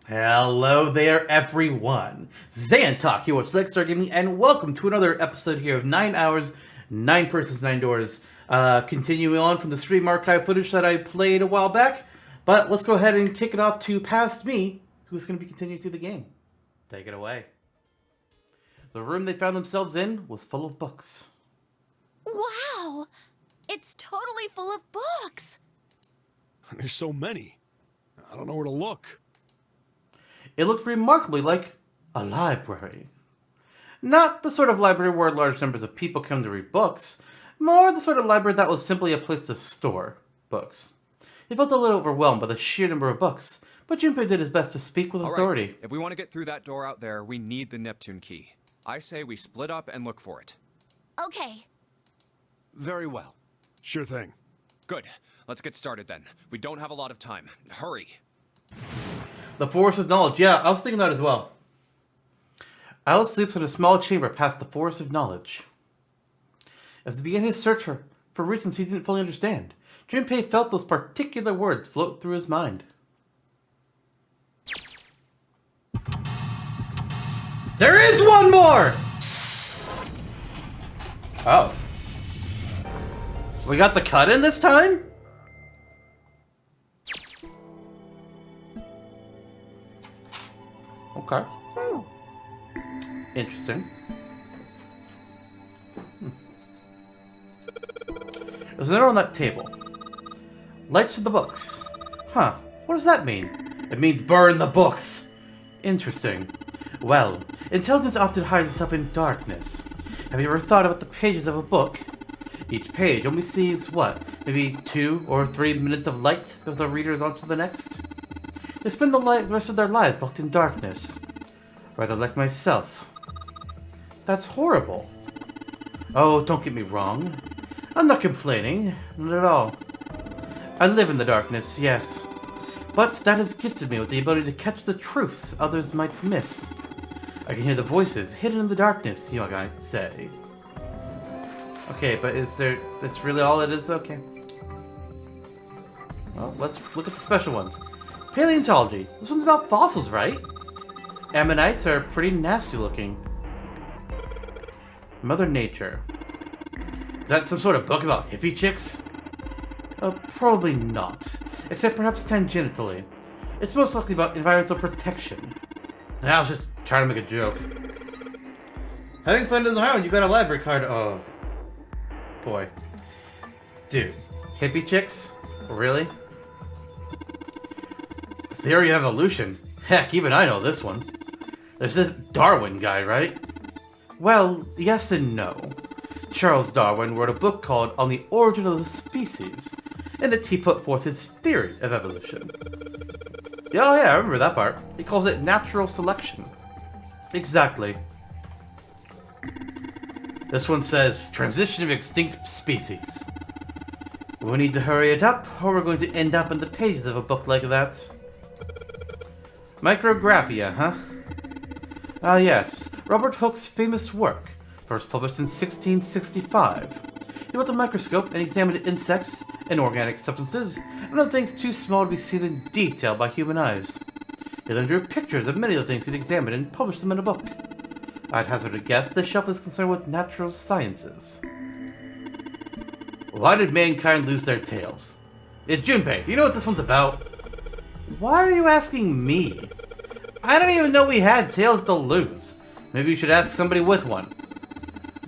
Hello there, everyone. Zantok here with Slickstar Gaming, and welcome to another episode here of 9 Hours, 9 Persons, 9 Doors. Continuing on from the stream archive footage that I played a while back, but let's go ahead and kick it off to Past Me, who's going to be continuing through the game. Take it away. The room they found themselves in was full of books. Wow! It's totally full of books! There's so many. I don't know where to look. It looked remarkably like a library. Not the sort of library where large numbers of people come to read books, more the sort of library that was simply a place to store books. He felt a little overwhelmed by the sheer number of books, but Junpei did his best to speak with authority. Right. If we want to get through that door out there, we need the Neptune key. I say we split up and look for it. Okay. Very well. Sure thing. Good. Let's get started then. We don't have a lot of time. Hurry. The Forest of Knowledge. Yeah, I was thinking that as well. Alice sleeps in a small chamber past the Forest of Knowledge. As he began his search for reasons he didn't fully understand, Junpei felt those particular words float through his mind. There is one more! Oh. We got the cut in this time? Okay. Interesting. There's another on that table. Lights to the books. Huh. What does that mean? It means burn the books. Interesting. Well, intelligence often hides itself in darkness. Have you ever thought about the pages of a book? Each page only sees, what, maybe 2 or 3 minutes of light before the reader is on to the next? They spend the rest of their lives locked in darkness. Rather like myself. That's horrible. Oh, don't get me wrong. I'm not complaining. Not at all. I live in the darkness, yes. But that has gifted me with the ability to catch the truths others might miss. I can hear the voices hidden in the darkness, you might say. Okay, but that's really all it is? Okay. Well, let's look at the special ones. Paleontology. This one's about fossils, right? Ammonites are pretty nasty looking. Mother Nature. Is that some sort of book about hippie chicks? Probably not. Except perhaps tangentially. It's most likely about environmental protection. I was just trying to make a joke. Having fun doesn't harm. You got a library card. Oh. Boy. Dude. Hippie chicks? Really? Theory of evolution. Heck, even I know this one. There's this Darwin guy, right? Well, yes and no. Charles Darwin wrote a book called On the Origin of the Species. In it, he put forth his theory of evolution. Oh yeah, I remember that part. He calls it natural selection. Exactly. This one says, transition of extinct species. We need to hurry it up, or we're going to end up in the pages of a book like that. Micrographia, huh? Ah yes, Robert Hooke's famous work, first published in 1665. He built a microscope and examined insects and organic substances, and other things too small to be seen in detail by human eyes. He then drew pictures of many of the things he'd examined and published them in a book. I'd hazard a guess this shelf is concerned with natural sciences. Why did mankind lose their tails? Junpei, do you know what this one's about? Why are you asking me? I don't even know we had tails to lose. Maybe you should ask somebody with one.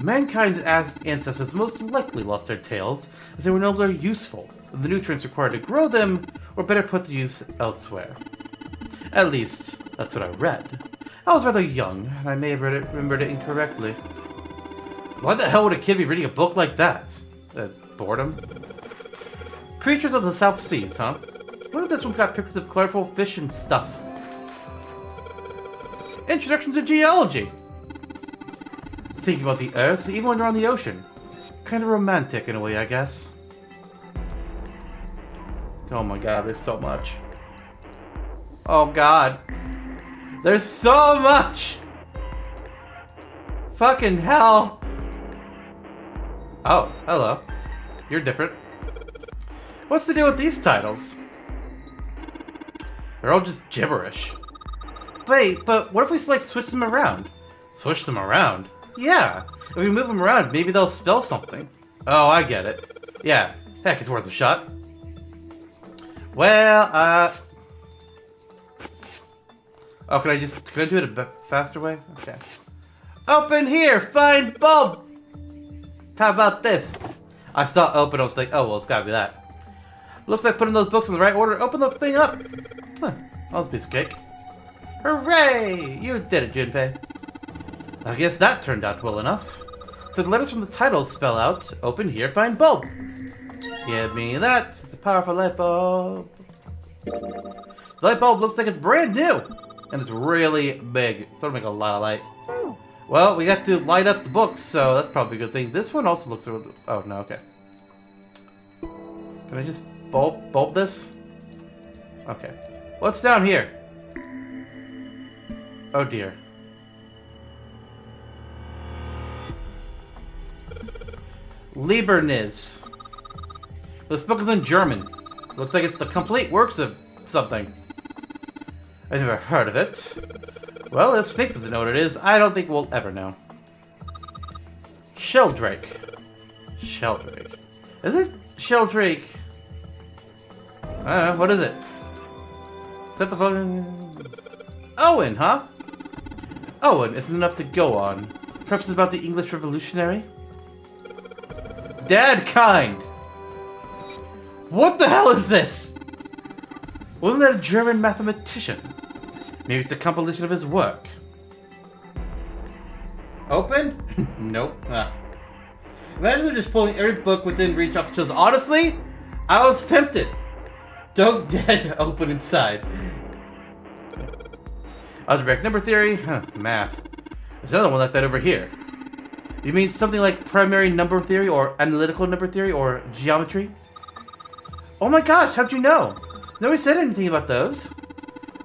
Mankind's ancestors most likely lost their tails if they were no longer useful, and the nutrients required to grow them were better put to use elsewhere. At least, that's what I read. I was rather young, and I may have remembered it incorrectly. Why the hell would a kid be reading a book like that? Boredom? Creatures of the South Seas, huh? What if this one's got pictures of colorful fish and stuff? Introduction to Geology! Thinking about the Earth, even when you're on the ocean. Kind of romantic in a way, I guess. Oh my god, there's so much. Oh god. There's so much! Fucking hell! Oh, hello. You're different. What's the deal with these titles? They're all just gibberish. Wait, but what if we like switch them around? Switch them around? Yeah. If we move them around, maybe they'll spell something. Oh, I get it. Yeah. Heck, it's worth a shot. Well, oh, can I do it a bit faster way? Okay. Open here, find bulb! How about this? I saw open, I was like, oh, well, it's gotta be that. Looks like putting those books in the right order. Open the thing up! Huh, that was a piece of cake. Hooray! You did it, Junpei. I guess that turned out well enough. So the letters from the title spell out, open here, find bulb. Give me that. It's a powerful light bulb. The light bulb looks like it's brand new. And it's really big. It's gonna make a lot of light. Well, we got to light up the books, so that's probably a good thing. This one also looks... Oh, no, okay. Can I just bulb this? Okay. What's down here? Oh, dear. Liebernis. This book is in German. Looks like it's the complete works of something. I never heard of it. Well, if Snake doesn't know what it is, I don't think we'll ever know. Sheldrake. Sheldrake. Is it Sheldrake? I don't know, what is it? Is that the fucking... Owen, huh? Owen isn't enough to go on. Perhaps it's about the English Revolutionary? Dadkind! What the hell is this? Wasn't that a German mathematician? Maybe it's a compilation of his work. Open? Nope. Ah. Imagine they're just pulling every book within reach off the shelves. Honestly, I was tempted. Don't dead open inside. Algebraic number theory? Huh, math. There's another one like that over here. You mean something like primary number theory or analytical number theory or geometry? Oh my gosh, how'd you know? Nobody said anything about those.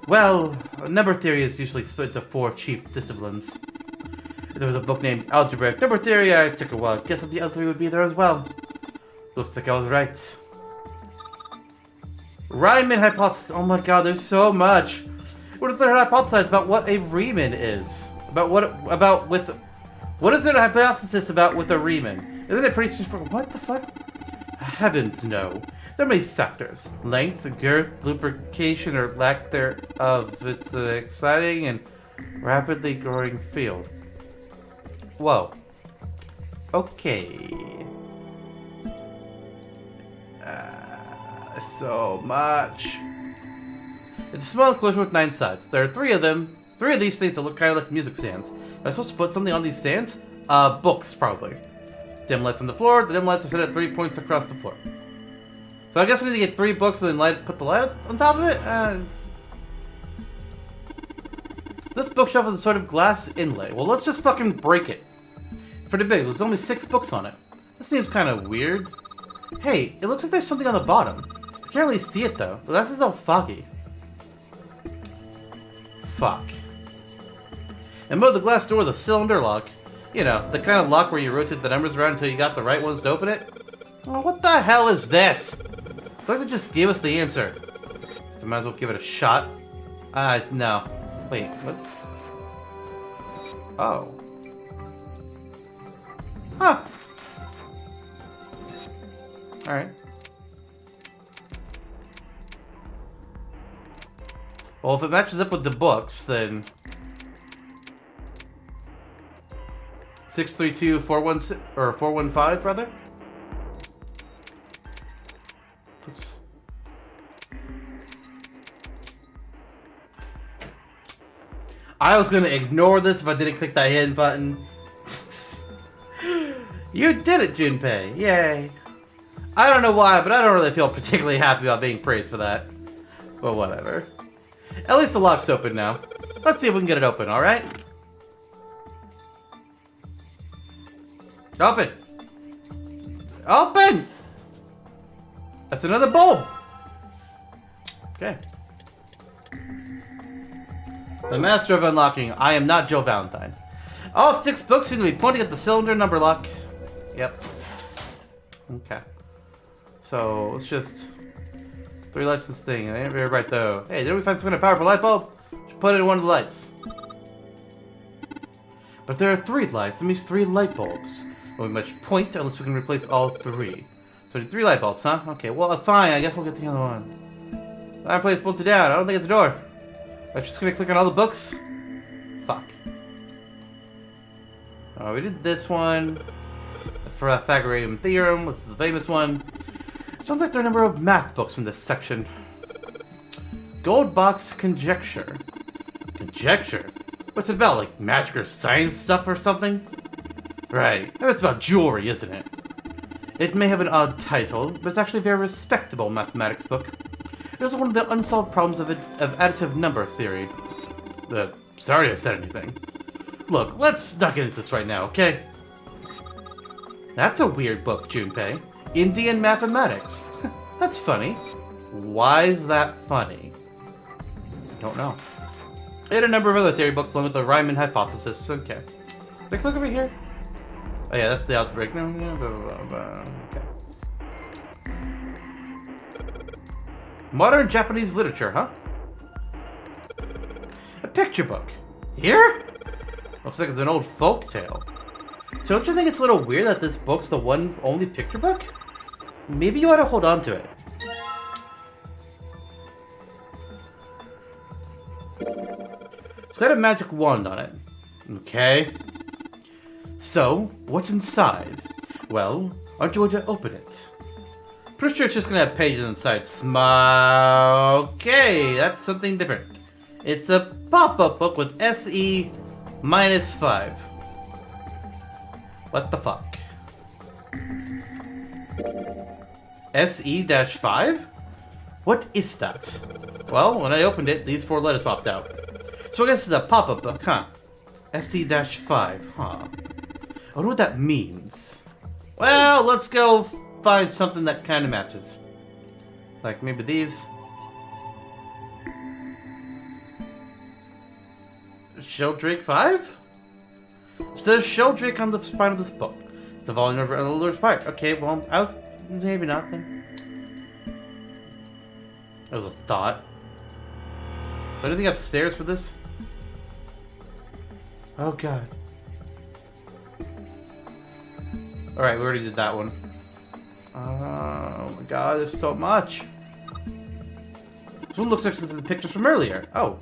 Well, number theory is usually split into 4 chief disciplines. If there was a book named Algebraic Number Theory, I took a wild guess that the other 3 would be there as well. Looks like I was right. Riemann hypothesis. Oh my god, there's so much. What is there hypothesize about what a Riemann is? What is there a hypothesis about with a Riemann? Isn't it pretty straightforward? What the fuck? Heavens no. There are many factors. Length, girth, lubrication, or lack thereof. It's an exciting and rapidly growing field. Whoa. Okay. So much. It's a small enclosure with 9 sides. There are 3 of them. 3 of these things that look kind of like music stands. Am I supposed to put something on these stands? Books, probably. Dim lights on the floor. The dim lights are set at 3 points across the floor. So I guess I need to get 3 books and then put the light on top of it? This bookshelf is a sort of glass inlay. Well, let's just fucking break it. It's pretty big. There's only 6 books on it. This seems kind of weird. Hey, it looks like there's something on the bottom. I can't really see it, though. The glass is all foggy. Fuck. And above the glass door is a cylinder lock. You know, the kind of lock where you rotate the numbers around until you got the right ones to open it. Oh, what the hell is this? I feel like they just gave us the answer. So might as well give it a shot. No. Wait, what? Oh. Huh. Alright. Well, if it matches up with the books, then... 632-416, or 415, rather? Oops. I was gonna ignore this if I didn't click that hidden button. You did it, Junpei! Yay! I don't know why, but I don't really feel particularly happy about being praised for that. But whatever. At least the lock's open now. Let's see if we can get it open, alright? Open! Open! That's another bulb! Okay. The master of unlocking. I am not Joe Valentine. All 6 books seem to be pointing at the cylinder number lock. Yep. Okay. So, let's just... 3 lights this thing. I ain't very bright though. Hey, did we find some kind of powerful light bulb? put it in one of the lights. But there are 3 lights. That means 3 light bulbs. Won't be much point unless we can replace all 3. So 3 light bulbs, huh? Okay, well, fine. I guess we'll get the other one. Fireplace bolted down. I don't think it's a door. I'm just gonna click on all the books. Fuck. Oh, we did this one. That's for Pythagorean theorem. This is the famous one. Sounds like there are a number of math books in this section. Gold box conjecture. Conjecture? What's it about? Like magic or science stuff or something? Right. It's about jewelry, isn't it? It may have an odd title, but it's actually a very respectable mathematics book. It was one of the unsolved problems of additive number theory. Sorry I said anything. Look, let's not get into this right now, okay? That's a weird book, Junpei. Indian mathematics. That's funny. Why is that funny? Don't know. It had a number of other theory books along with the Riemann hypothesis. Okay. Can I click over here? Oh yeah, that's the outbreak. No, okay. Modern Japanese literature, huh? A picture book. Here? Looks like it's an old folk tale. So don't you think it's a little weird that this book's the only picture book? Maybe you ought to hold on to it. It's got a magic wand on it. Okay. So, what's inside? Well, aren't you going to open it? Pretty sure it's just gonna have pages inside. Okay, that's something different. It's a pop-up book with SE -5. What the fuck? SE-5? What is that? Well, when I opened it, these 4 letters popped out. So I guess it's a pop-up book, huh? SE-5, huh? I wonder what that means. Well, let's go find something that kind of matches. Like maybe these. Sheldrake 5? It says Sheldrake on the spine of this book. It's the volume of Elder's part. Okay, well, I was... maybe not then. That was a thought. Anything upstairs for this? Oh god. Alright, we already did that one. Oh my god, there's so much. This one looks like the pictures from earlier. Oh.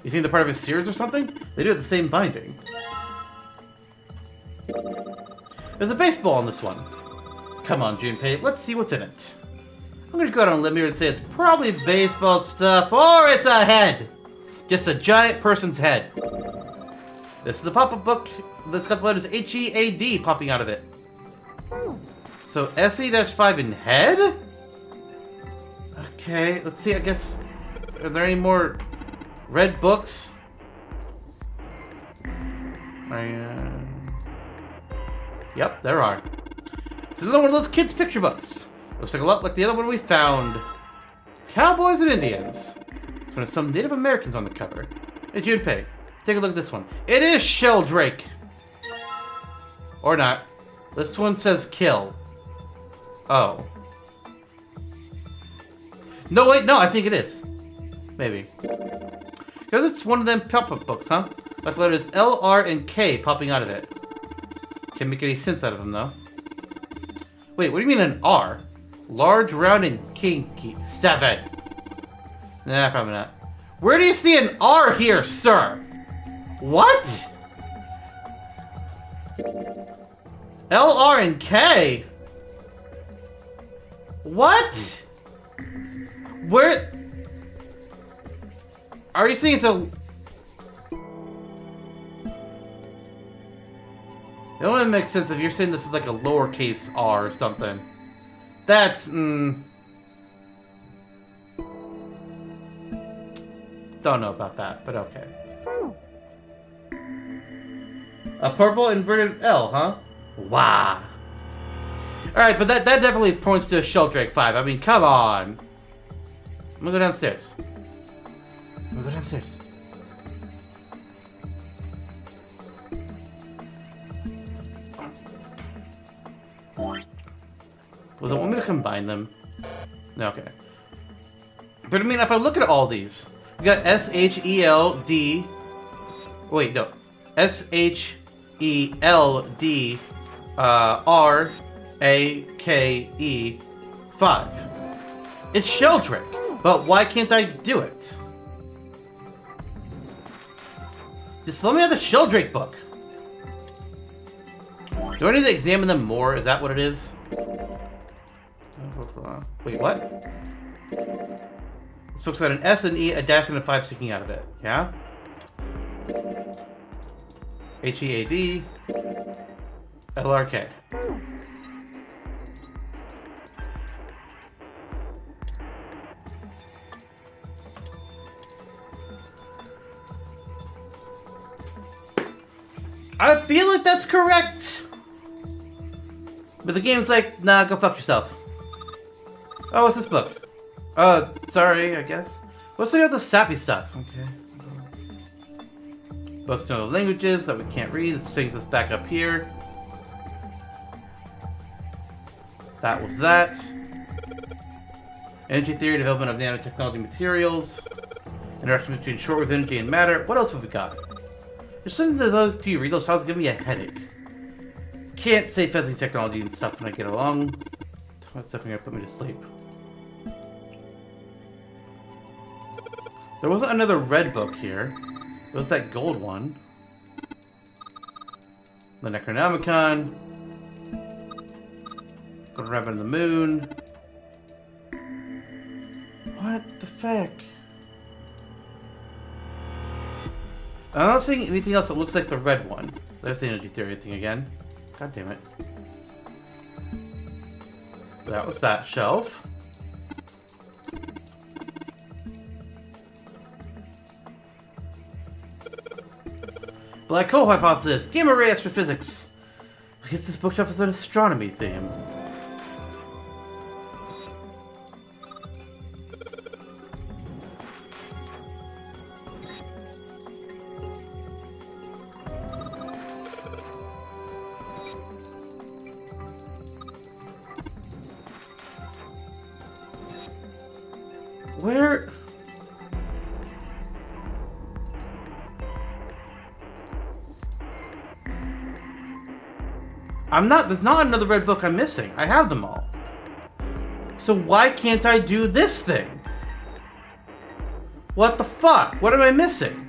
You think they're part of a series or something? They do have the same binding. There's a baseball on this one. Come on, Junpei, let's see what's in it. I'm gonna go out on a limb here and say it's probably baseball stuff, or it's a head! Just a giant person's head. This is the pop-up book that's got the letters H-E-A-D popping out of it. So SE-5 in head? Okay, let's see, I guess... Are there any more red books? Yep, there are. It's another one of those kids' picture books. Looks like a lot like the other one we found. Cowboys and Indians. This one has some Native Americans on the cover. Hey, Junpei, take a look at this one. It is Sheldrake! Or not. This one says kill. Oh. No, wait, no, I think it is. Maybe. Because it's one of them pop-up books, huh? Like the letters L, R, and K popping out of it. Can't make any sense out of them, though. Wait, what do you mean an R? Large, round, and kinky. 7. Nah, probably not. Where do you see an R here, sir? What? L, R, and K? What? Where? Are you saying it's a... It only makes sense if you're saying this is like a lowercase r or something. That's, Don't know about that, but okay. A purple inverted L, huh? Wow. Alright, but that definitely points to Sheldrake 5. I mean, come on. I'm gonna go downstairs. Well, don't want me to combine them. No, okay. But I mean, if I look at all these, We got S-H-E-L-D. Wait, no. S-H-E-L-D R-A-K-E 5. It's Sheldrake, but why can't I do it? Just let me have the Sheldrake book. Do I need to examine them more? Is that what it is? Wait, what? This book's got an S, an E, a dash, and a 5 sticking out of it. Yeah? H-E-A-D L-R-K. I feel like that's correct! But the game's like, nah, go fuck yourself. Oh, what's this book? Sorry, I guess. What's the other sappy stuff? Okay. Books in other languages that we can't read. It's things that's back up here. That was that. Energy theory, development of nanotechnology materials. Interaction between shortwave energy and matter. What else have we got? There's something to those. Do you read those files? Give me a headache. Can't say fancy technology and stuff when I get along. That's definitely gonna put me to sleep. There wasn't another red book here. There was that gold one. The Necronomicon. Going around on the moon. What the fuck? I'm not seeing anything else that looks like the red one. There's the energy theory thing again. God damn it. That was that shelf. Black hole hypothesis. Gamma ray astrophysics. I guess this bookshelf has an astronomy theme. Where? There's not another red book I'm missing. I have them all. So why can't I do this thing? What the fuck? What am I missing?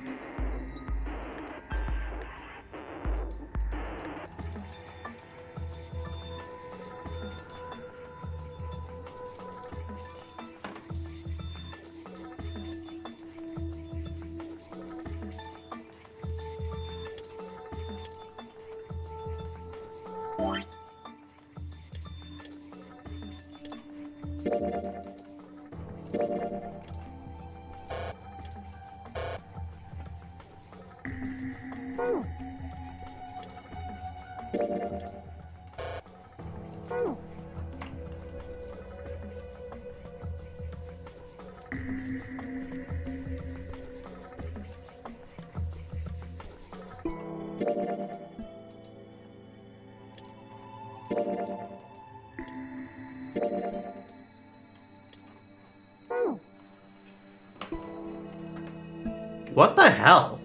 What the hell?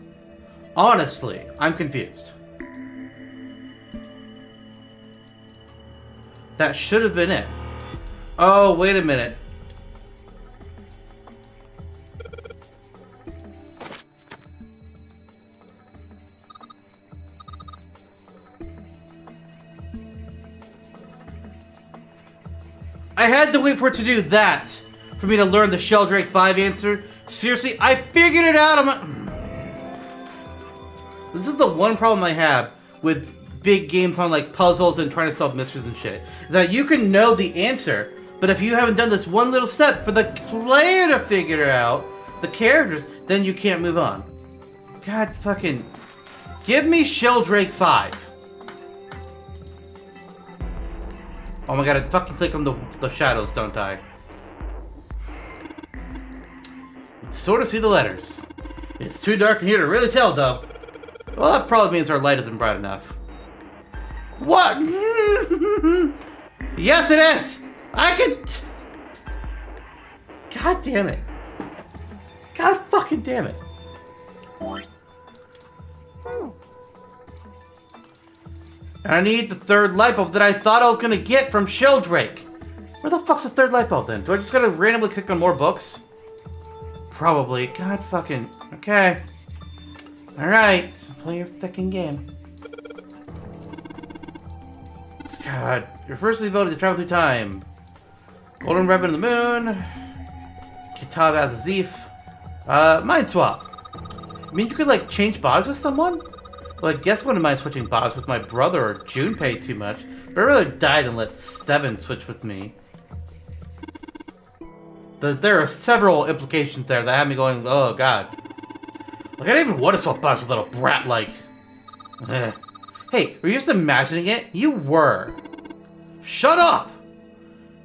Honestly, I'm confused. That should have been it. Oh, wait a minute. I had to wait for it to do that for me to learn the Sheldrake 5 answer. Seriously, I figured it out. This is the one problem I have with big games on like puzzles and trying to solve mysteries and shit. Is that you can know the answer, but if you haven't done this one little step for the player to figure it out, the characters, then you can't move on. God fucking... Give me Sheldrake 5. Oh my god, I fucking click on the shadows, don't I? Sort of see the letters. It's too dark in here to really tell, though. Well, that probably means our light isn't bright enough. What? Yes, it is! I could... God damn it. God fucking damn it. And I need the third light bulb that I thought I was gonna get from Sheldrake. Where the fuck's the third light bulb then? Do I just gotta randomly click on more books? Probably. God fucking... Okay. Alright. So play your fucking game. God. Your first ability to travel through time. Golden Ribbon of the Moon. Kitab as a Zeph. Mind swap. I mean, you could, like, change bodies with someone? Well, I guess I wouldn't mind switching bodies with my brother or Junpei too much. But I'd rather die than let Seven switch with me. There are several implications there that have me going, oh god. Like, I didn't even want to swap bodies with a little brat like. Hey, were you just imagining it? You were. Shut up!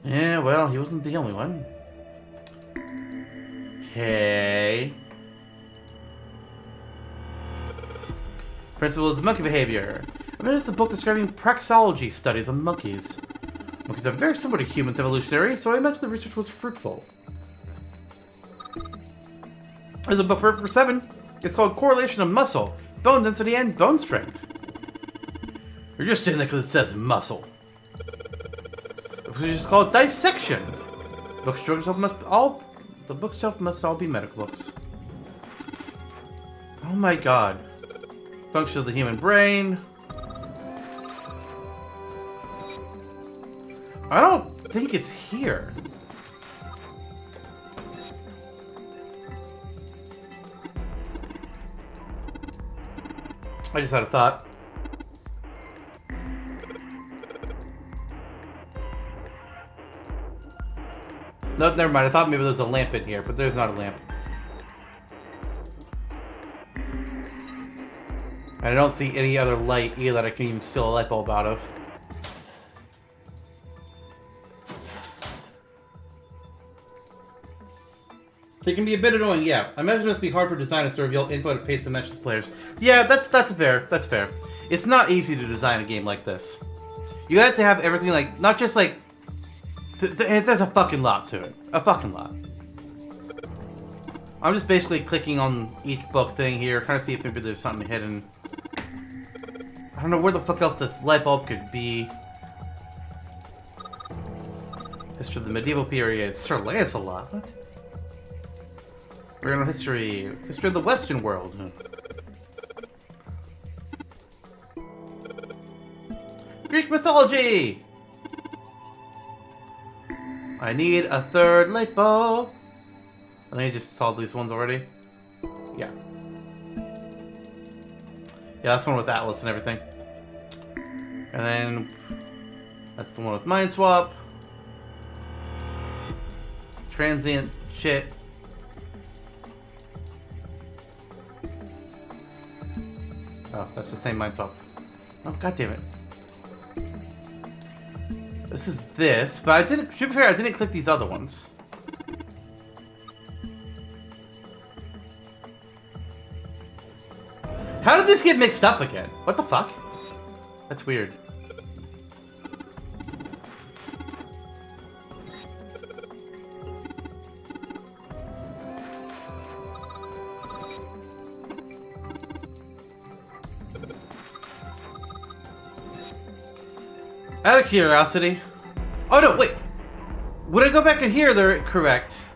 Yeah, well, he wasn't the only one. Okay. Principles of monkey behavior. I read a book describing praxeology studies of monkeys. Monkeys are very similar to humans evolutionary, so I imagine the research was fruitful. There's a book for 7. It's called Correlation of Muscle, Bone Density, and Bone Strength. You're just saying that because it says muscle. It's called Dissection. The bookshelf must all be medical books. Oh my god. Function of the human brain. I don't think it's here. I just had a thought. No, never mind. I thought maybe there's a lamp in here, but there's not a lamp. And I don't see any other light either that I can even steal a light bulb out of. They can be a bit annoying, yeah. I imagine it must be hard for designers to reveal info to paste the message to players. Yeah, that's fair. That's fair. It's not easy to design a game like this. You have to have everything like, not just like, there's a fucking lot to it. A fucking lot. I'm just basically clicking on each book thing here, trying to see if maybe there's something hidden. I don't know where the fuck else this light bulb could be. History of the medieval period. Sir Lancelot. What? Oriental history. History of the Western world. Greek mythology! I need a third light bulb. I think I just saw these ones already. Yeah. Yeah, that's the one with Atlas and everything. And then that's the one with Mind Swap. Transient shit. Oh, that's the same Mind Swap. Oh, god damn it. This is this, but to be fair, I didn't click these other ones. How did this get mixed up again? What the fuck? That's weird. Out of curiosity. Oh no, wait. When I go back in here, they're correct.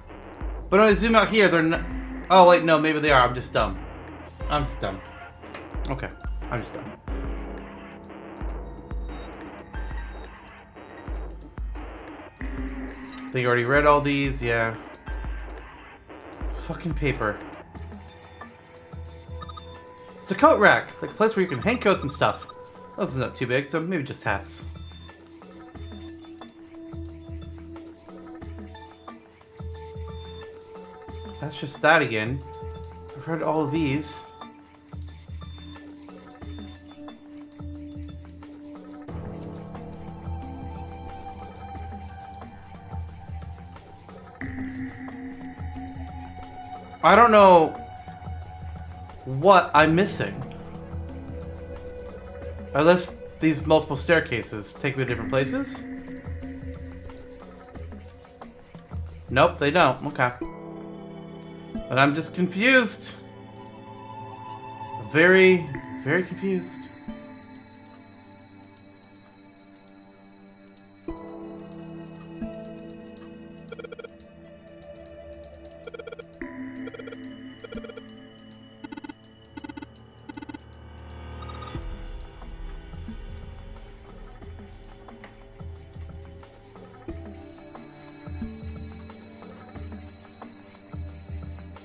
But when I zoom out here, they're not. Oh wait, no, maybe they are. I'm just dumb. I'm just dumb. Okay, I'm just dumb. I think you already read all these, yeah. It's fucking paper. It's a coat rack, like a place where you can hang coats and stuff. This is not too big, so maybe just hats. That's just that again. I've read all of these. I don't know what I'm missing. Unless these multiple staircases take me to different places? Nope, they don't. Okay. But I'm just confused. Very, very confused.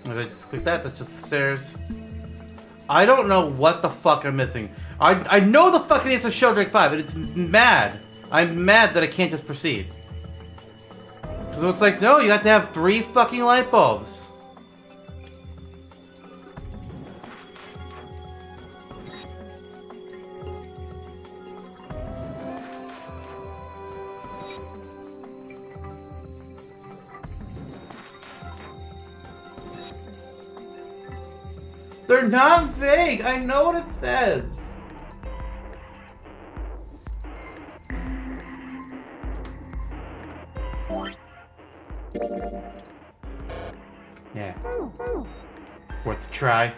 If I just click that, that's just the stairs. I don't know what the fuck I'm missing. I know the fucking answer is Sheldrake 5, and it's mad. I'm mad that I can't just proceed. Because it's like, no, you have to have 3 fucking light bulbs. They're not vague. I know what it says. Yeah. Worth a try.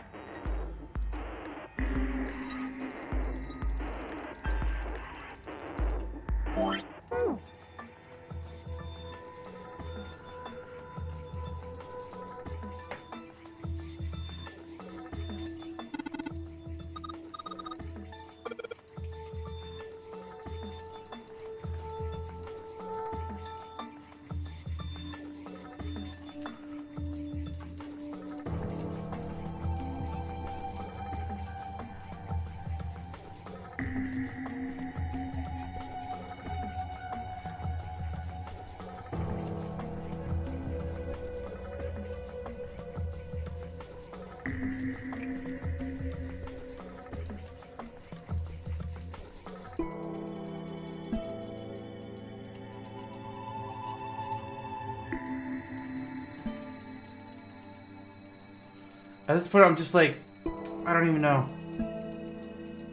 At this point, I'm just like, I don't even know.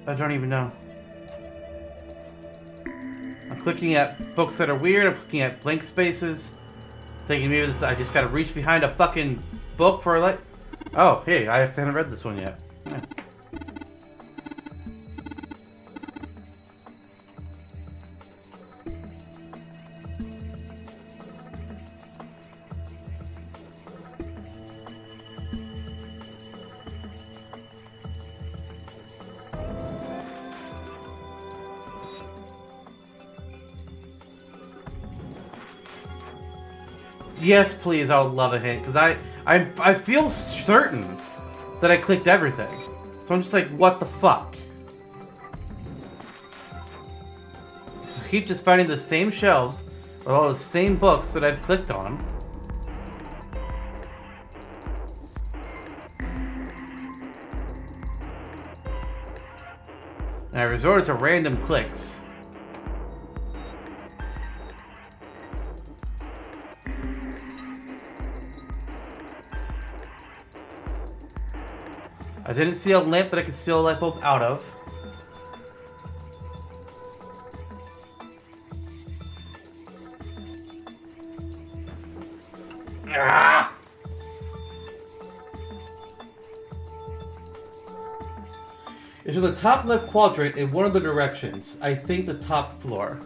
I don't even know. I'm clicking at books that are weird. I'm clicking at blank spaces. Thinking maybe this, I just gotta reach behind a fucking book for a light. Oh, hey, I haven't read this one yet. Yeah. Yes, please, I would love a hint, because I feel certain that I clicked everything. So I'm just like, what the fuck? I keep just finding the same shelves with all the same books that I've clicked on. And I resorted to random clicks. I didn't see a lamp that I could steal a light bulb out of. Ah! It's in the top left quadrant in one of the directions. I think the top floor.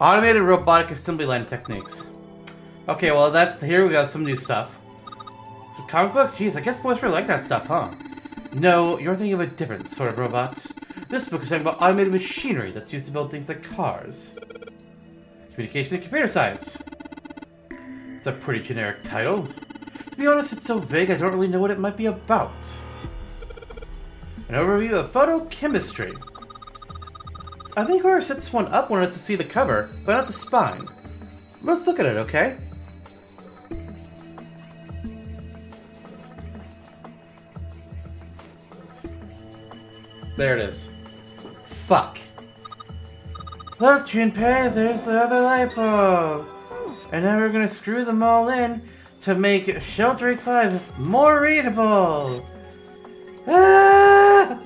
Automated robotic assembly line techniques. Okay, well here we got some new stuff. So comic book? Jeez, I guess boys really like that stuff, huh? No, you're thinking of a different sort of robot. This book is talking about automated machinery that's used to build things like cars. Communication and computer science. It's a pretty generic title. To be honest, it's so vague I don't really know what it might be about. An overview of photochemistry. I think whoever set this one up wanted us to see the cover, but not the spine. Let's look at it, okay? There it is. Fuck. Look, Junpei, there's the other light bulb. And now we're gonna screw them all in to make Sheldrake 5 more readable. Ah!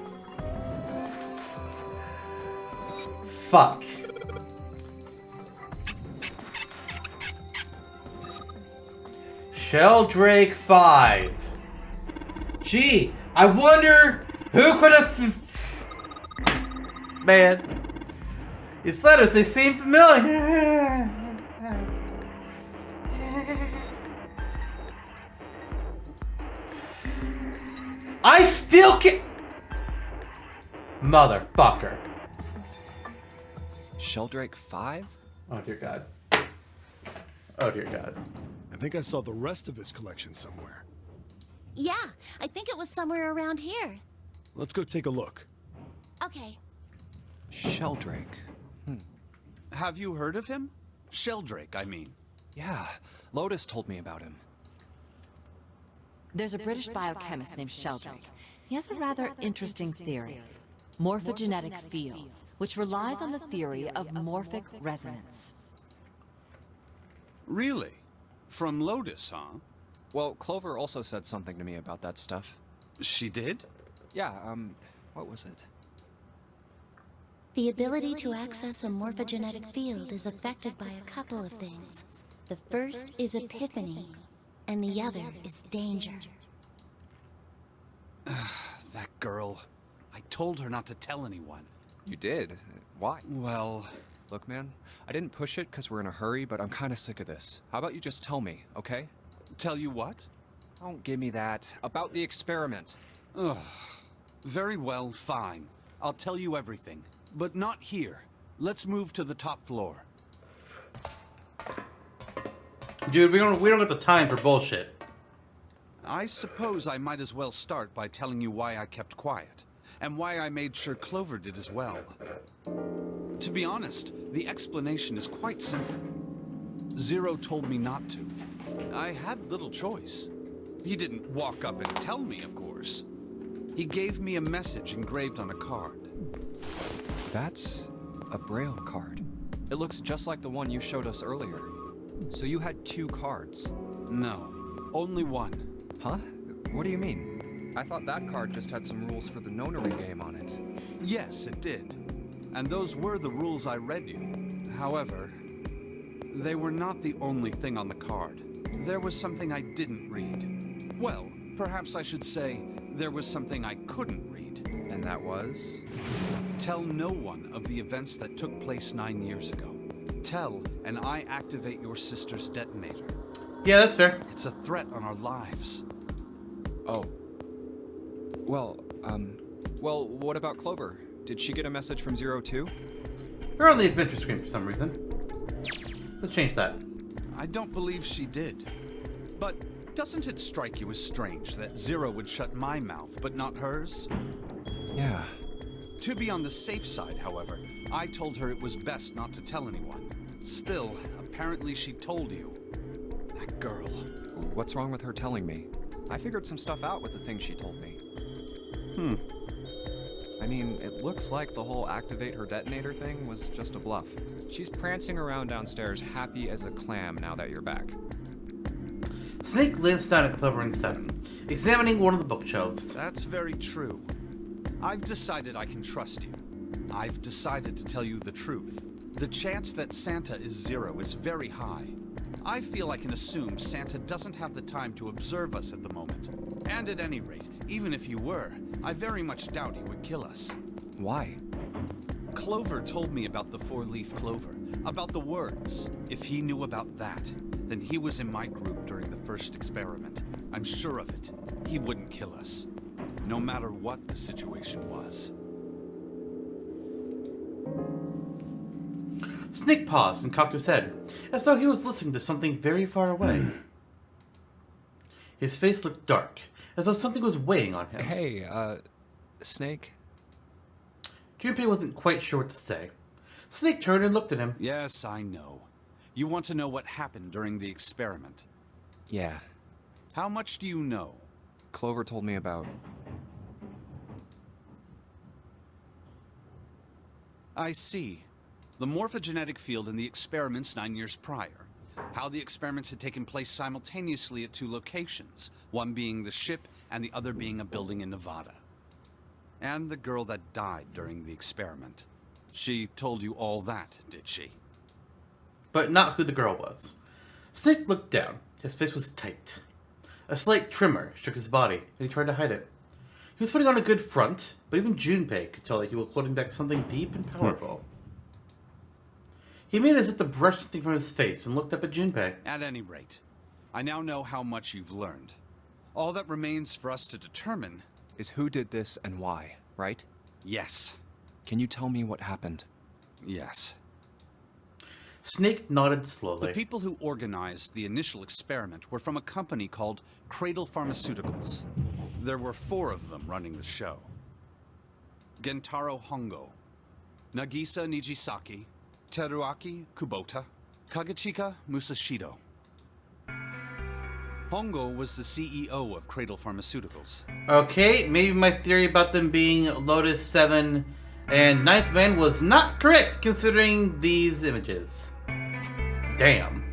Fuck. Sheldrake 5. Gee, I wonder who could have... Man. These letters, they seem familiar. I still can't... Motherfucker. Sheldrake 5? Oh dear God. Oh dear God. I think I saw the rest of his collection somewhere. Yeah, I think it was somewhere around here. Let's go take a look. Okay. Sheldrake. Have you heard of him? Sheldrake, I mean. Yeah, Lotus told me about him. There's a British biochemist named Sheldrake. He has a rather interesting theory. Morphogenetic fields, which relies on the theory of morphic resonance. Really? From Lotus, huh? Well, Clover also said something to me about that stuff. She did? Yeah, what was it? The ability to access a morphogenetic field is affected by a couple of things. The first is epiphany, and the other is danger. That girl. I told her not to tell anyone. You did? Why? Well... Look, man, I didn't push it because we're in a hurry, but I'm kind of sick of this. How about you just tell me, okay? Tell you what? Don't give me that. About the experiment. Ugh. Very well, fine. I'll tell you everything. But not here. Let's move to the top floor. Dude, we don't got the time for bullshit. I suppose I might as well start by telling you why I kept quiet. And why I made sure Clover did as well. To be honest, the explanation is quite simple. Zero told me not to. I had little choice. He didn't walk up and tell me, of course. He gave me a message engraved on a card. That's a Braille card. It looks just like the one you showed us earlier. So you had 2 cards? No, only one. Huh? What do you mean? I thought that card just had some rules for the Nonary Game on it. Yes, it did. And those were the rules I read you. However, they were not the only thing on the card. There was something I didn't read. Well, perhaps I should say, there was something I couldn't read. And that was? Tell no one of the events that took place 9 years ago. Tell, and I activate your sister's detonator. Yeah, that's fair. It's a threat on our lives. Oh. Well, what about Clover? Did she get a message from Zero too? We're on the adventure screen for some reason. Let's change that. I don't believe she did. But doesn't it strike you as strange that Zero would shut my mouth, but not hers? Yeah. To be on the safe side, however, I told her it was best not to tell anyone. Still, apparently she told you. That girl. What's wrong with her telling me? I figured some stuff out with the thing she told me. I mean, it looks like the whole activate her detonator thing was just a bluff. She's prancing around downstairs happy as a clam now that you're back. Snake glanced down at Clover and 7, examining one of the bookshelves. That's very true. I've decided I can trust you. I've decided to tell you the truth. The chance that Santa is Zero is very high. I feel I can assume Santa doesn't have the time to observe us at the moment. And at any rate, even if he were, I very much doubt he would kill us. Why? Clover told me about the 4-leaf clover, about the words. If he knew about that, then he was in my group during the first experiment. I'm sure of it. He wouldn't kill us, no matter what the situation was. Snake paused and cocked his head, as though he was listening to something very far away. His face looked dark, as though something was weighing on him. Hey, Snake? Junpei wasn't quite sure what to say. Snake turned and looked at him. Yes, I know. You want to know what happened during the experiment. Yeah. How much do you know? Clover told me about... I see. The morphogenetic field in the experiments 9 years prior. how the experiments had taken place simultaneously at 2 locations, one being the ship and the other being a building in Nevada. And the girl that died during the experiment. She told you all that, did she? But not who the girl was. Snake looked down. His face was tight. A slight tremor shook his body, and he tried to hide it. He was putting on a good front, but even Junpei could tell that he was holding back something deep and powerful. He made as if to brush something from his face and looked up at Junpei. At any rate, I now know how much you've learned. All that remains for us to determine Is who did this and why, right? yes. Can you tell me what happened? Yes. Snake nodded The slowly. people who organized the initial experiment were from a company called Cradle Pharmaceuticals. There were 4 of them running the show. Gentaro Hongo, Nagisa Nijisaki, Teruaki Kubota, Kagechika Musashido. Hongo was the CEO of Cradle Pharmaceuticals. Okay, maybe my theory about them being Lotus 7 and Ninth Man was not correct considering these images. Damn.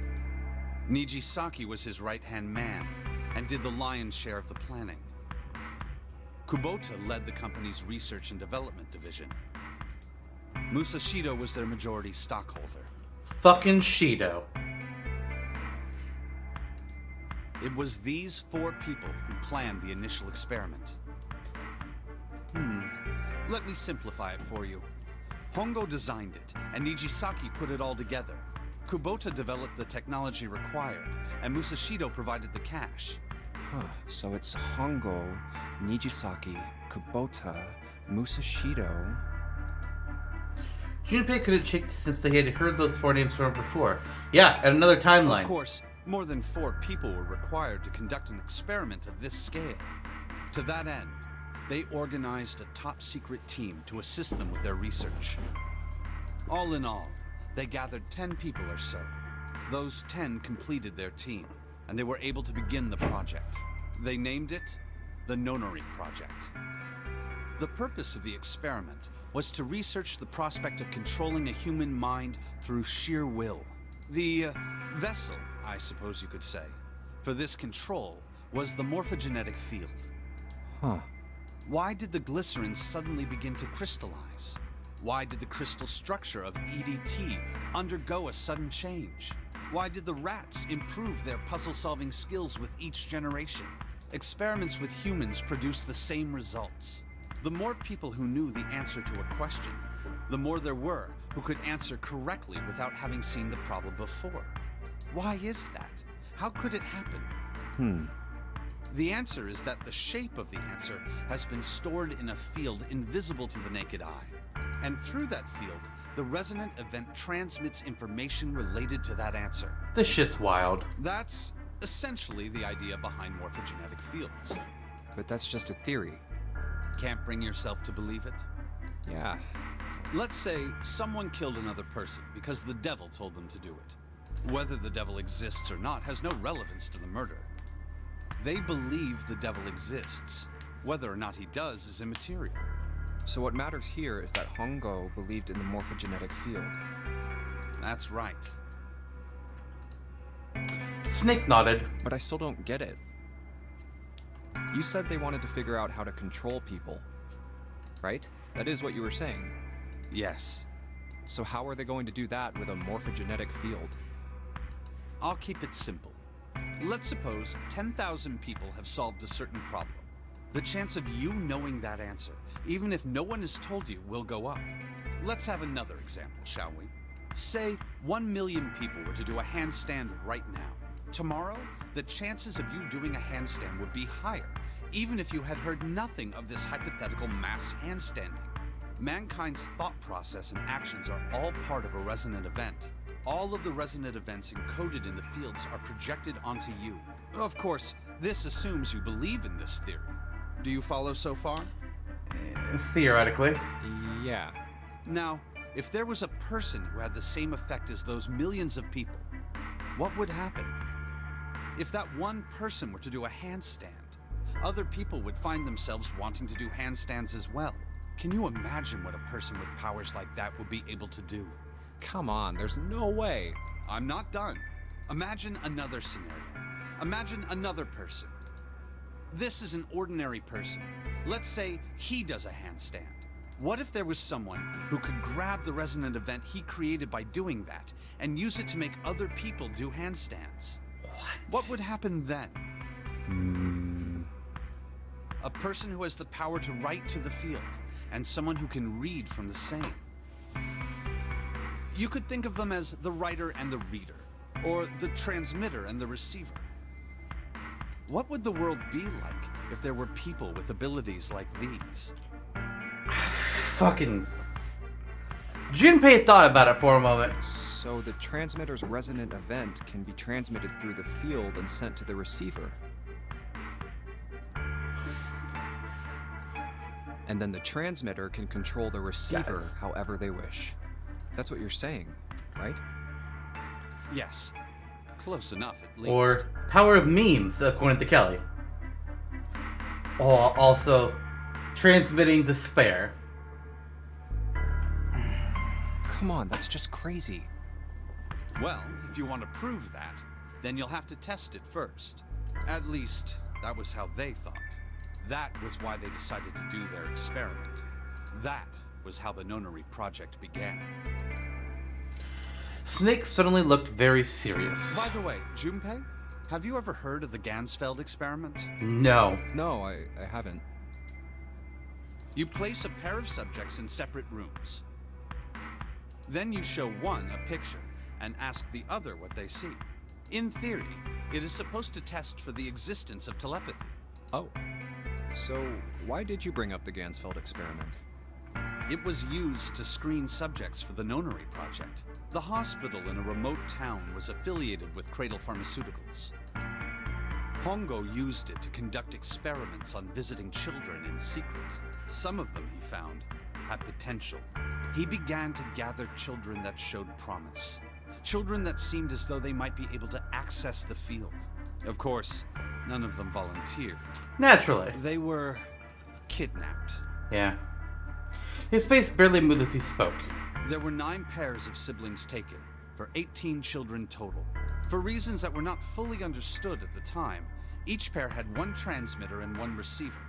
Nijisaki was his right-hand man and did the lion's share of the planning. Kubota led the company's research and development division. Musashido was their majority stockholder. Fucking Shido. It was these 4 people who planned the initial experiment. Let me simplify it for you. Hongo designed it, and Nijisaki put it all together. Kubota developed the technology required, and Musashido provided the cash. Huh, so it's Hongo, Nijisaki, Kubota, Musashido... Junpei couldn't shake since they had heard those 4 names from before. Yeah, at another timeline. Of course, more than 4 people were required to conduct an experiment of this scale. To that end, they organized a top-secret team to assist them with their research. All in all, they gathered 10 people or so. Those 10 completed their team, and they were able to begin the project. They named it the Nonary Project. The purpose of the experiment was to research the prospect of controlling a human mind through sheer will. The vessel, I suppose you could say, for this control was the morphogenetic field. Huh. Why did the glycerin suddenly begin to crystallize? Why did the crystal structure of EDT undergo a sudden change? Why did the rats improve their puzzle-solving skills with each generation? Experiments with humans produced the same results. The more people who knew the answer to a question, the more there were who could answer correctly without having seen the problem before. Why is that? How could it happen? The answer is that the shape of the answer has been stored in a field invisible to the naked eye. And through that field, the resonant event transmits information related to that answer. This shit's wild. That's essentially the idea behind morphogenetic fields. But that's just a theory. Can't bring yourself to believe it? Yeah. Let's say someone killed another person because the devil told them to do it. Whether the devil exists or not has no relevance to the murder. They believe the devil exists. Whether or not he does is immaterial. So what matters here is that Hongo believed in the morphogenetic field. That's right. Snake nodded. But I still don't get it. You said they wanted to figure out how to control people, right? That is what you were saying. Yes. So how are they going to do that with a morphogenetic field? I'll keep it simple. Let's suppose 10,000 people have solved a certain problem. The chance of you knowing that answer, even if no one has told you, will go up. Let's have another example, shall we? Say 1 million people were to do a handstand right now. Tomorrow, the chances of you doing a handstand would be higher, even if you had heard nothing of this hypothetical mass handstanding. Mankind's thought process and actions are all part of a resonant event. All of the resonant events encoded in the fields are projected onto you. Of course, this assumes you believe in this theory. Do you follow so far? Theoretically. Yeah. Now, if there was a person who had the same effect as those millions of people, what would happen? If that one person were to do a handstand, other people would find themselves wanting to do handstands as well. Can you imagine what a person with powers like that would be able to do? Come on, there's no way. I'm not done. Imagine another scenario. Imagine another person. This is an ordinary person. Let's say he does a handstand. What if there was someone who could grab the resonant event he created by doing that and use it to make other people do handstands? What would happen then? A person who has the power to write to the field, and someone who can read from the same. You could think of them as the writer and the reader, or the transmitter and the receiver. What would the world be like if there were people with abilities like these? Fucking... Junpei thought about it for a moment. So the transmitter's resonant event can be transmitted through the field and sent to the receiver. And then the transmitter can control the receiver Yes. however they wish. That's what you're saying, right? Yes. Close enough, at least. Or power of memes, according to Kelly. Or also transmitting despair. Come on, that's just crazy. Well, if you want to prove that, then you'll have to test it first. At least, that was how they thought. That was why they decided to do their experiment. That was how the Nonary project began. Snake suddenly looked very serious. By the way, Junpei, have you ever heard of the Gansfeld experiment? No. No, I haven't. You place a pair of subjects in separate rooms. Then you show one a picture and ask the other what they see. In theory, it is supposed to test for the existence of telepathy. Oh. So, why did you bring up the Gansfeld experiment? It was used to screen subjects for the Nonary project. The hospital in a remote town was affiliated with Cradle Pharmaceuticals. Hongo used it to conduct experiments on visiting children in secret. Some of them, he found, had potential. He began to gather children that showed promise. Children that seemed as though they might be able to access the field. Of course, none of them volunteered. Naturally. They were kidnapped. Yeah. His face barely moved as he spoke. There were 9 pairs of siblings taken, for 18 children total. For reasons that were not fully understood at the time, each pair had 1 transmitter and 1 receiver.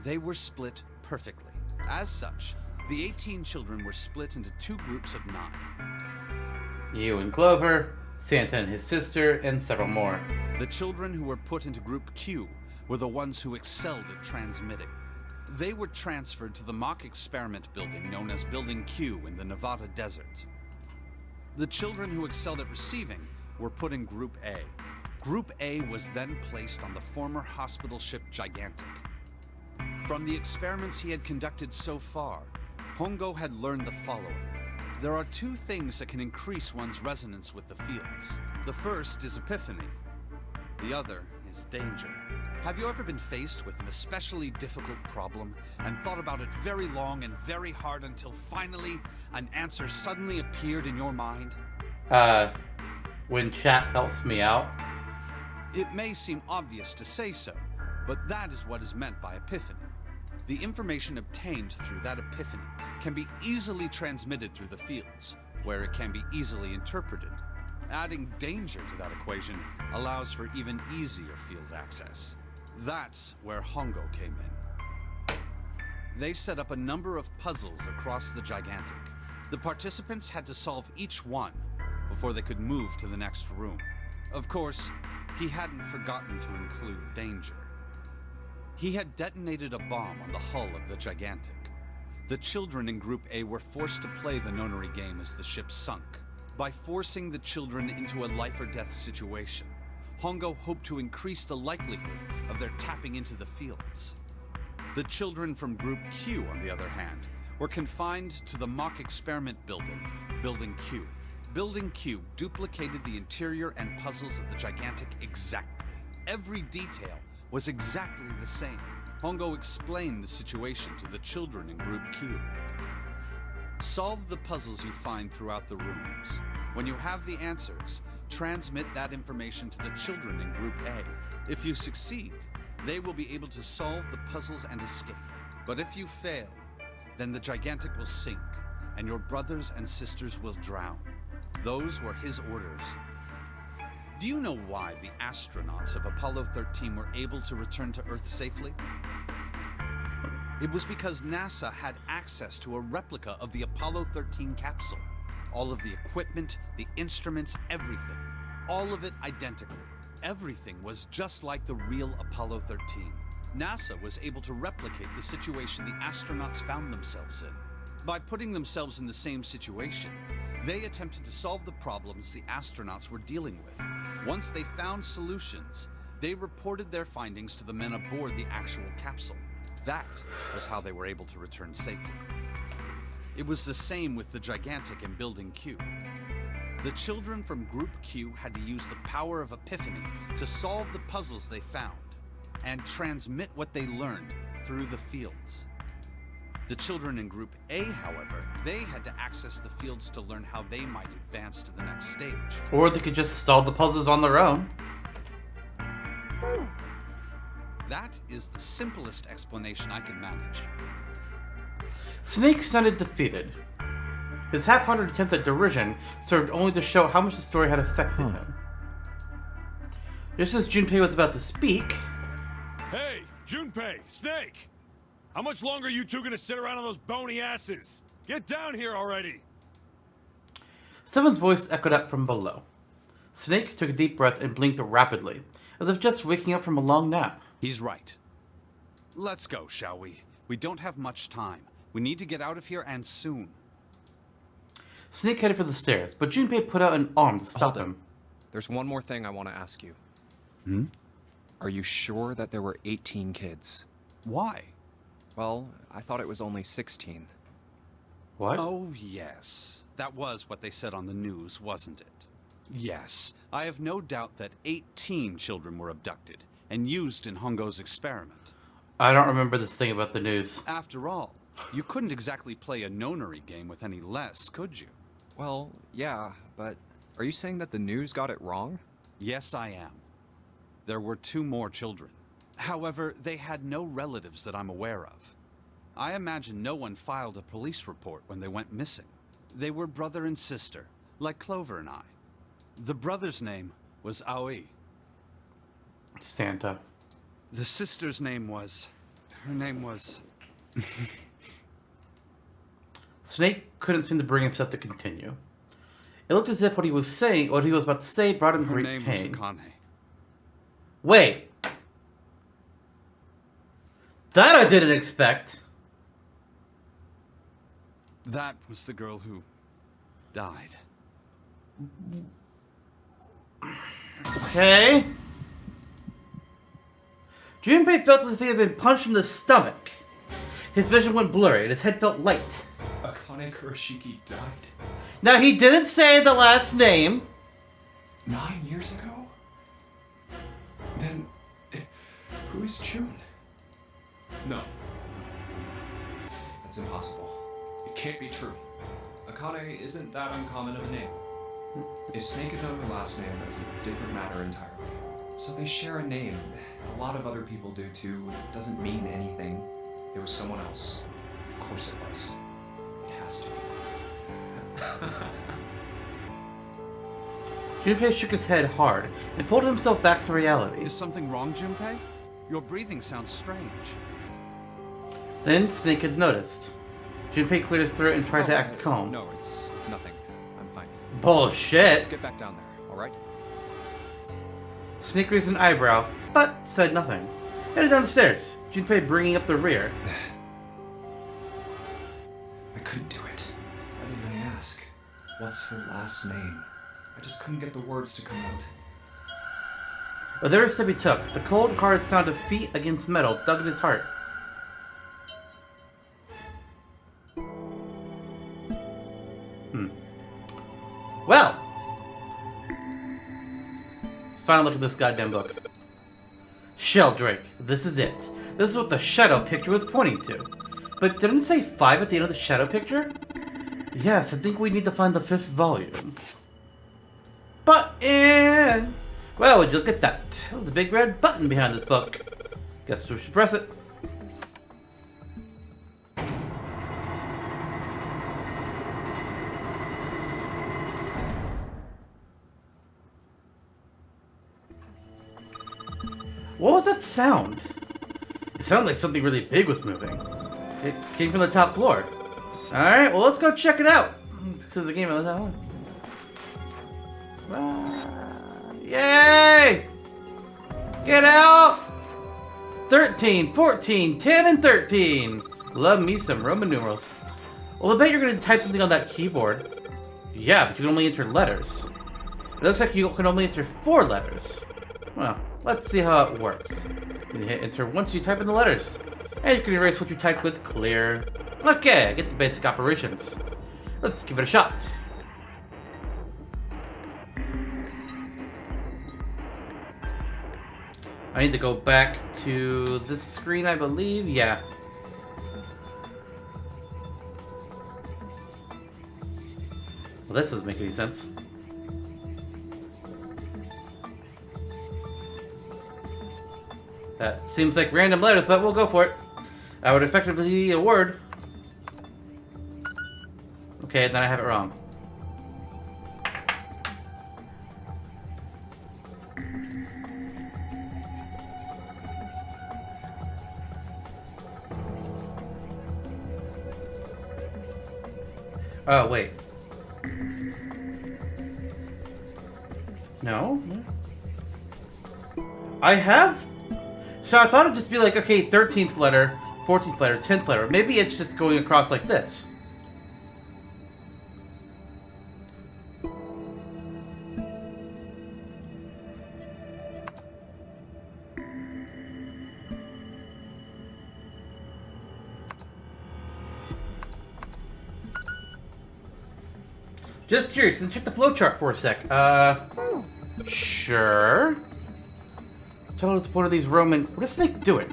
They were split perfectly. As such, the 18 children were split into 2 groups of 9. You and Clover, Santa and his sister, and several more. The children who were put into Group Q were the ones who excelled at transmitting. They were transferred to the mock experiment building known as Building Q in the Nevada desert. The children who excelled at receiving were put in Group A. Group A was then placed on the former hospital ship Gigantic. From the experiments he had conducted so far, Hongo had learned the following. There are 2 things that can increase one's resonance with the fields. The first is epiphany. The other is danger. Have you ever been faced with an especially difficult problem and thought about it very long and very hard until finally an answer suddenly appeared in your mind? When chat helps me out. It may seem obvious to say so, but that is what is meant by epiphany. The information obtained through that epiphany can be easily transmitted through the fields, where it can be easily interpreted. Adding danger to that equation allows for even easier field access. That's where Hongo came in. They set up a number of puzzles across the Gigantic. The participants had to solve each one before they could move to the next room. Of course, he hadn't forgotten to include danger. He had detonated a bomb on the hull of the Gigantic. The children in Group A were forced to play the Nonary Game as the ship sunk. By forcing the children into a life-or-death situation, Hongo hoped to increase the likelihood of their tapping into the fields. The children from Group Q, on the other hand, were confined to the mock experiment building, Building Q. Building Q duplicated the interior and puzzles of the Gigantic exactly. Every detail was exactly the same. Hongo explained the situation to the children in Group Q. Solve the puzzles you find throughout the rooms. When you have the answers, transmit that information to the children in Group A. If you succeed, they will be able to solve the puzzles and escape. But if you fail, then the Gigantic will sink, and your brothers and sisters will drown. Those were his orders. Do you know why the astronauts of Apollo 13 were able to return to Earth safely? It was because NASA had access to a replica of the Apollo 13 capsule. All of the equipment, the instruments, everything. All of it identical. Everything was just like the real Apollo 13. NASA was able to replicate the situation the astronauts found themselves in. By putting themselves in the same situation, they attempted to solve the problems the astronauts were dealing with. Once they found solutions, they reported their findings to the men aboard the actual capsule. That was how they were able to return safely. It was the same with the Gigantic in Building Q. The children from Group Q had to use the power of epiphany to solve the puzzles they found and transmit what they learned through the fields. The children in Group A, however, they had to access the fields to learn how they might advance to the next stage. Or they could just solve the puzzles on their own. That is the simplest explanation I can manage. Snake sounded defeated. His half-hearted attempt at derision served only to show how much the story had affected him. Just as Junpei was about to speak... Hey, Junpei, Snake! How much longer are you two gonna sit around on those bony asses? Get down here already! Someone's voice echoed up from below. Snake took a deep breath and blinked rapidly, as if just waking up from a long nap. He's right. Let's go, shall we? We don't have much time. We need to get out of here, and soon. Snake headed for the stairs, but Junpei put out an arm to stop Hold it. him. There's one more thing I want to ask you. Hmm? Are you sure that there were 18 kids? Why? Well, I thought it was only 16. What? Oh, yes. That was what they said on the news, wasn't it? Yes. I have no doubt that 18 children were abducted and used in Hongo's experiment. I don't remember this thing about the news. After all, you couldn't exactly play a Nonary game with any less, could you? Well, yeah, but are you saying that the news got it wrong? Yes, I am. There were 2 more children. However, they had no relatives that I'm aware of. I imagine no one filed a police report when they went missing. They were brother and sister, like Clover and I. The brother's name was Aoi. Santa. The sister's name was... Her name was... Snake couldn't seem to bring himself to continue. It looked as if what he was about to say, brought him Her great name pain. was Akane. Wait! That I didn't expect! That was the girl who died. Okay. Junpei felt as if he had been punched in the stomach. His vision went blurry and his head felt light. Akane Kurashiki died Now, he didn't say the last name. 9 years ago? Then, who is June? No. That's impossible. It can't be true. Akane isn't that uncommon of a name. If Snake had known her last name, that's a different matter entirely. So they share a name. A lot of other people do too. It doesn't mean anything. It was someone else. Of course it was. It has to be. Junpei shook his head hard and pulled himself back to reality. Is something wrong, Junpei? Your breathing sounds strange. Then Snake had noticed. Junpei cleared his throat and tried to act calm. No, it's nothing. I'm fine. Bullshit! Let's get back down there, alright? Snake raised an eyebrow, but said nothing. Headed down the stairs, Junpei bringing up the rear. I couldn't do it. Why didn't I ask? What's her last name? I just couldn't get the words to come out. With every step he took, the cold, hard sound of feet against metal dug in his heart. Well! Let's finally look at this goddamn book. Sheldrake, this is it. This is what the shadow picture was pointing to. But didn't it say 5 at the end of the shadow picture? Yes, I think we need to find the 5th volume. Button! Well, would you look at that? There's a big red button behind this book. Guess we should press it. What was that sound? It sounded like something really big was moving. It came from the top floor. Alright, well let's go check it out. To the game of that one. Yay! Get out! 13, 14, 10, and 13. Love me some Roman numerals. Well, I bet you're going to type something on that keyboard. Yeah, but you can only enter letters. It looks like you can only enter 4 letters. Well, let's see how it works. You hit enter once you type in the letters. And you can erase what you typed with clear. Okay, I get the basic operations. Let's give it a shot. I need to go back to this screen, I believe. Yeah. Well, this doesn't make any sense. That seems like random letters, but we'll go for it. I would effectively be a word. Okay, then I have it wrong. Oh, wait. No? I have... So I thought it'd just be like, okay, 13th letter, 14th letter, 10th letter. Maybe it's just going across like this. Just curious, can you check the flowchart for a sec? Sure. Tell us one of these Roman... What is Snake doing?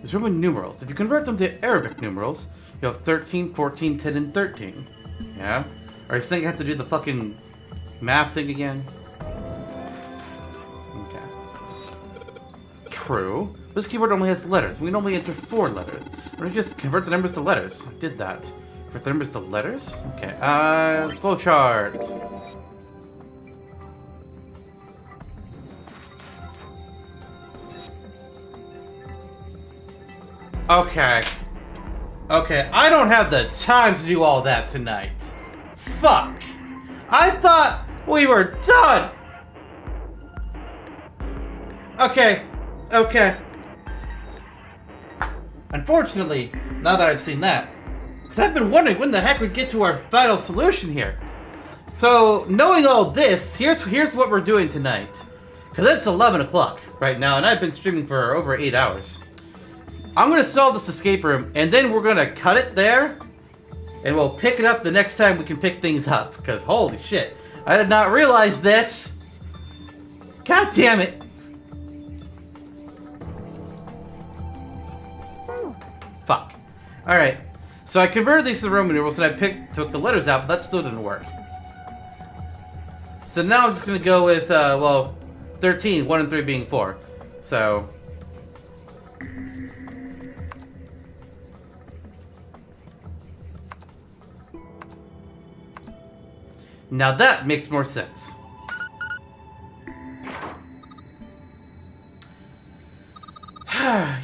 These Roman numerals. If you convert them to Arabic numerals, you have 13, 14, 10, and 13. Yeah? Or does Snake have to do the fucking math thing again? Okay. True. This keyboard only has letters. We can only enter 4 letters. Let me just convert the numbers to letters. I did that. Convert the numbers to letters? Okay. Flowchart. Okay. Okay, I don't have the time to do all that tonight. Fuck. I thought we were done. Okay. Okay. Unfortunately, now that I've seen that, because I've been wondering when the heck we get to our final solution here. So, knowing all this, here's what we're doing tonight. Because it's 11 o'clock right now, and I've been streaming for over 8 hours. I'm going to solve this escape room, and then we're going to cut it there, and we'll pick it up the next time we can pick things up. Because, holy shit, I did not realize this. God damn it. Fuck. Alright, so I converted these to Roman numerals, and I took the letters out, but that still didn't work. So now I'm just going to go with, well, 13, 1 and 3 being 4. So... now that makes more sense.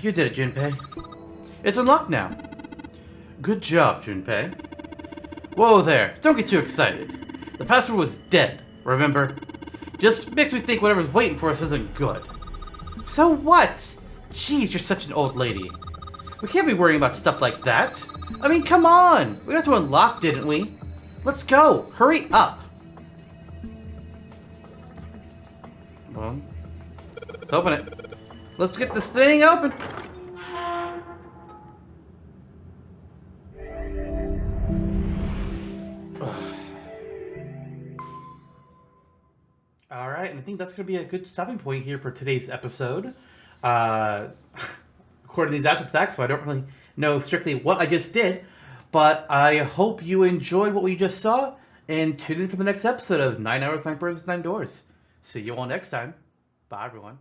You did it, Junpei. It's unlocked now. Good job, Junpei. Whoa there, don't get too excited. The password was dead, remember? Just makes me think whatever's waiting for us isn't good. So what? Jeez, you're such an old lady. We can't be worrying about stuff like that. I mean, come on! We got to unlock, didn't we? Let's go! Hurry up! Well, let's open it. Let's get this thing open! Alright, and I think that's going to be a good stopping point here for today's episode. According to these after facts, so I don't really know strictly what I just did. But I hope you enjoyed what we just saw, and tune in for the next episode of 9 Hours, 9 Birds, 9 Doors. See you all next time. Bye, everyone.